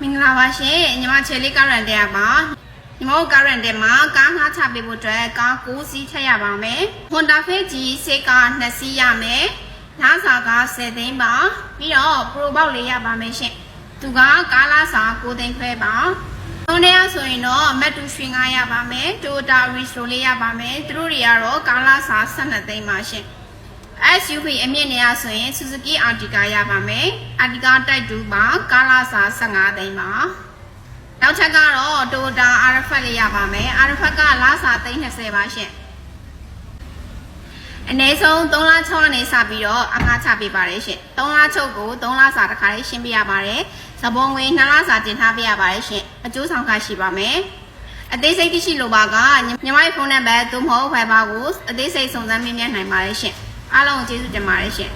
င်္ဂလာပါရှင်ညီမချယ်လေးကားရန်တဲ့ပါညီမတို့ကားရန်တဲ့မှာကားငှားချပေးဖို့အတွက်ကား9စီးထည့်ရပါမယ်ဟွန်ဒါဖေးကြီးစိတ်ကား2စီးရမယ်နားစာကား10သိန်းပါပြီးတော့ပရိုဘောက်လေးရပါမယ်ရှင်သူကကားလားစာ9သိန်းခွဲပါသုံးနေရဆိုရင်တော့မက်တူရွှေငါရပါမယ်တိုတာရီစတိုလေးရပါမယ်သူတို့တွေကတော့ကားလားစာ12သိန်းပါရှင်SUV အမြင့်နေရဆိုရင် Suzuki Artica ရပါမယ် Artica Type 2ပါကားလာစာ15သိန်းပါနောက်ချက်ကတော့ Toyota Alphard လေးရပါမယ် Alphard ကလာစာ30ပါရှင်အနည်းဆုံး3လ6လနေစပြီးတော့အငှားချပေးပါတယ်ရှင်3လ6ကို3လစာတစ်ခါလေးရှင်းပြရပါတယ်ဇဘုံငွေ2လစာတင်ထားပေးရပါတယ်ရှင်အကျိုးဆောင်ခရှိပါမယ်အသေးစိတ်သိရှိလိုပါကညီမရဲ့ဖုန်းနံပါတ်သို့မဟုတ် Viber ကိုအသေးစိတ်စုံစမ်းမေးမြန်းနိုင်ပါတယ်ရှင်အားလုံးကိုကျေးဇူးတင်ပါတယ်ရှင်